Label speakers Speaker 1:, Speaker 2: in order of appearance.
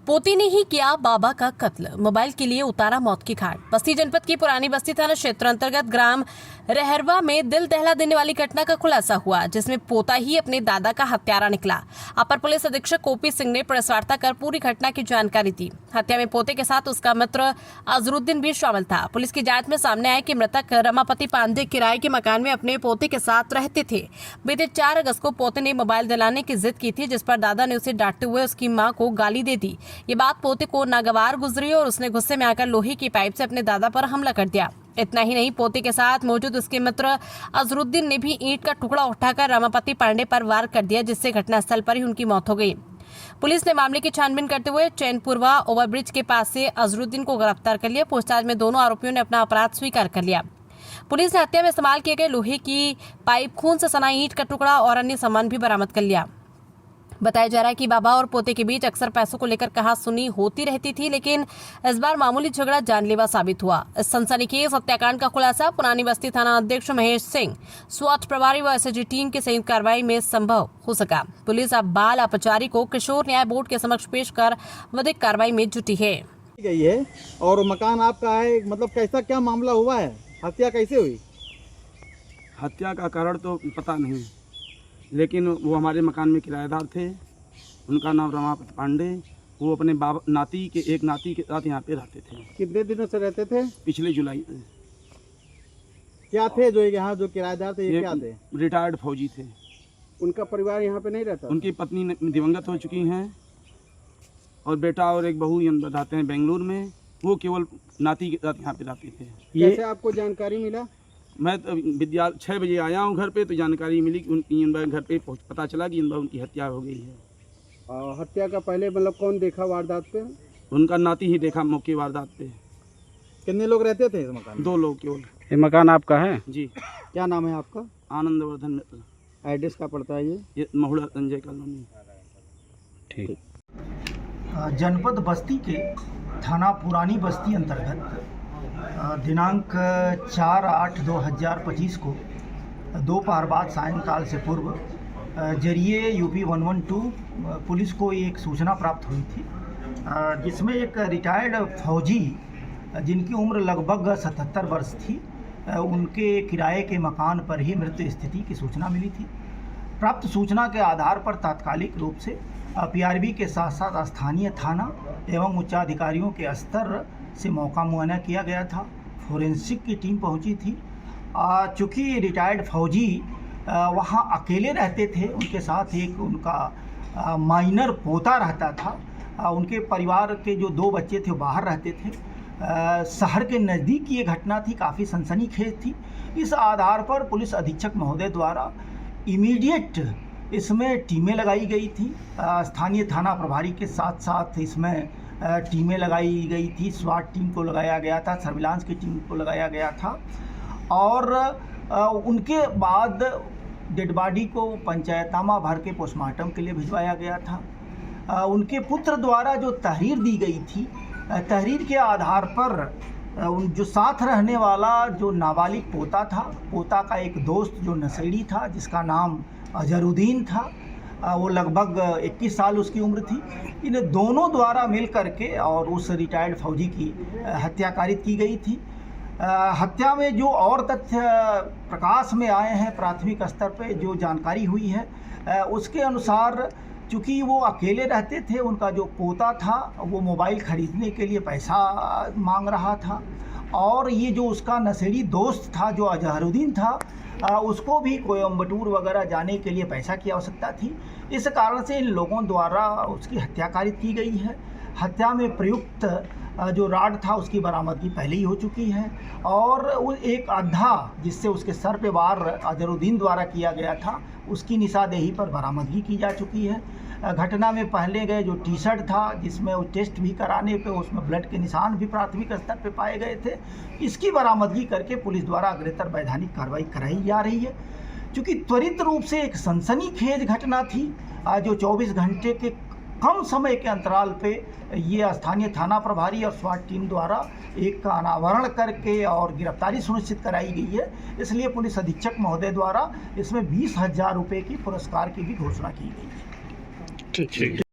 Speaker 1: पोती ने ही किया बाबा का कत्ल, मोबाइल के लिए उतारा मौत की घाट। बस्ती जनपद की पुरानी बस्ती थाना क्षेत्र अंतर्गत ग्राम रहरवा में दिल दहला देने वाली घटना का खुलासा हुआ, जिसमें पोता ही अपने दादा का हत्यारा निकला। अपर पुलिस अधीक्षक ओपी सिंह ने प्रेस वार्ता कर पूरी घटना की जानकारी दी। हत्या में पोते के साथ उसका मित्र अजरुद्दीन भी शामिल था। पुलिस की जांच में सामने आया कि मृतक रमापति पांडे किराए के मकान में अपने पोते के साथ रहते थे। बीते 4 अगस्त को पोते ने मोबाइल दिलाने की जिद की थी, जिस पर दादा ने उसे डांटते हुए उसकी मां को गाली दे दी। ये बात पोते को नागवार गुजरी और उसने गुस्से में आकर लोहे की पाइप से अपने दादा पर हमला कर दिया। इतना ही नहीं, पोते के साथ मौजूद उसके मित्र अजरुद्दीन ने भी ईंट का टुकड़ा उठाकर रमापति पांडे पर वार कर दिया, जिससे घटनास्थल पर ही उनकी मौत हो गई। पुलिस ने मामले की छानबीन करते हुए चैनपुरवा ओवरब्रिज के पास से अजरुद्दीन को गिरफ्तार कर लिया। पूछताछ में दोनों आरोपियों ने अपना अपराध स्वीकार कर लिया। पुलिस ने हत्या में इस्तेमाल किए गए लोहे की पाइप, खून से सना ईंट का टुकड़ा और अन्य सामान भी बरामद कर लिया। बताया जा रहा है कि बाबा और पोते के बीच अक्सर पैसों को लेकर कहासुनी होती रहती थी, लेकिन इस बार मामूली झगड़ा जानलेवा साबित हुआ। इस सनसनीखेज हत्याकांड का खुलासा पुरानी बस्ती थाना अध्यक्ष महेश सिंह, स्वाट प्रभारी व एसएसजी टीम की संयुक्त कार्रवाई में संभव हो सका। पुलिस अब बाल अपचारी को किशोर न्याय बोर्ड के समक्ष पेश कर विधिक कार्रवाई में जुटी है।
Speaker 2: गई है और मकान आपका है, मतलब कैसा क्या मामला हुआ है? हत्या कैसे हुई?
Speaker 3: हत्या का कारण तो पता नहीं, लेकिन वो हमारे मकान में किराएदार थे। उनका नाम रमापति पांडे। वो अपने नाती के साथ यहाँ पे रहते थे।
Speaker 2: कितने दिनों से रहते थे?
Speaker 3: पिछले जुलाई।
Speaker 2: क्या थे जो यहाँ जो किराएदार थे, ये क्या थे?
Speaker 3: रिटायर्ड फौजी थे।
Speaker 2: उनका परिवार यहाँ पे नहीं रहता?
Speaker 3: उनकी पत्नी दिवंगत हो चुकी हैं और बेटा और एक बहू यहाँ रहते हैं बेंगलुरु में। वो केवल नाती के साथ यहाँ पे रहते थे।
Speaker 2: कैसे आपको जानकारी मिला?
Speaker 3: मैं तो 6 बजे आया हूँ घर पे, तो जानकारी मिली कि उनकी घर पे पता चला कि उनकी हत्या हो गई है।
Speaker 2: हत्या का पहले मतलब कौन देखा वारदात पे?
Speaker 3: उनका नाती ही देखा मौके वारदात पे।
Speaker 2: कितने लोग रहते थे इस मकान में?
Speaker 3: 2 लोग केवल।
Speaker 4: ये मकान आपका है?
Speaker 3: जी।
Speaker 2: क्या नाम है आपका?
Speaker 3: आनंदवर्धन मित्र।
Speaker 2: एड्रेस का पड़ता है ये
Speaker 3: महुड़ा संजय कॉलोनी।
Speaker 4: ठीक।
Speaker 5: जनपद बस्ती के थाना पुरानी बस्ती अंतर्गत दिनांक 4/8/2025 को दोपहर बाद सायंकाल से पूर्व जरिए यूपी 112 पुलिस को एक सूचना प्राप्त हुई थी, जिसमें एक रिटायर्ड फौजी जिनकी उम्र लगभग 77 वर्ष थी, उनके किराए के मकान पर ही मृत स्थिति की सूचना मिली थी। प्राप्त सूचना के आधार पर तात्कालिक रूप से पीआरबी के साथ साथ स्थानीय थाना एवं उच्चाधिकारियों के स्तर से मौका मुआयना किया गया था। फोरेंसिक की टीम पहुंची थी। चूँकि रिटायर्ड फौजी वहां अकेले रहते थे, उनके साथ एक उनका माइनर पोता रहता था। उनके परिवार के जो 2 बच्चे थे वो बाहर रहते थे। शहर के नज़दीक ये घटना थी, काफ़ी सनसनीखेज थी। इस आधार पर पुलिस अधीक्षक महोदय द्वारा इमीडिएट इसमें टीमें लगाई गई थी। स्थानीय थाना प्रभारी के साथ साथ इसमें टीमें लगाई गई थी। स्वाट टीम को लगाया गया था, सर्विलांस की टीम को लगाया गया था और उनके बाद डेड बॉडी को पंचायतनामा भर के पोस्टमार्टम के लिए भिजवाया गया था। उनके पुत्र द्वारा जो तहरीर दी गई थी, तहरीर के आधार पर जो साथ रहने वाला जो नाबालिग पोता था, पोता का एक दोस्त जो नशेड़ी था जिसका नाम अजरुद्दीन था, वो लगभग 21 साल उसकी उम्र थी। इन दोनों द्वारा मिल करके और उस रिटायर्ड फौजी की हत्या कारित की गई थी। हत्या में जो और तथ्य प्रकाश में आए हैं, प्राथमिक स्तर पे जो जानकारी हुई है, उसके अनुसार चूँकि वो अकेले रहते थे, उनका जो पोता था वो मोबाइल ख़रीदने के लिए पैसा मांग रहा था और ये जो उसका नशेड़ी दोस्त था जो अजहरुद्दीन था, उसको भी कोयम्बटूर वगैरह जाने के लिए पैसा की आवश्यकता थी। इस कारण से इन लोगों द्वारा उसकी हत्या कारित की गई है। हत्या में प्रयुक्त जो राड था उसकी बरामदगी पहले ही हो चुकी है और वो एक अद्धा जिससे उसके सर पे वार अजहरुद्दीन द्वारा किया गया था, उसकी निशानदेही पर बरामदगी की जा चुकी है। घटना में पहले गए जो टी-शर्ट था जिसमें वो टेस्ट भी कराने पे उसमें ब्लड के निशान भी प्राथमिक स्तर पे पाए गए थे, इसकी बरामदगी करके पुलिस द्वारा अग्रेतर वैधानिक कार्रवाई कराई जा रही है। क्योंकि त्वरित रूप से एक सनसनीखेज घटना थी, जो 24 घंटे के कम समय के अंतराल पे ये स्थानीय थाना प्रभारी और स्वाट टीम द्वारा एक का अनावरण करके और गिरफ्तारी सुनिश्चित कराई गई है। इसलिए पुलिस अधीक्षक महोदय द्वारा इसमें 20,000 रुपये की पुरस्कार की भी घोषणा की गई है।
Speaker 4: ठीक।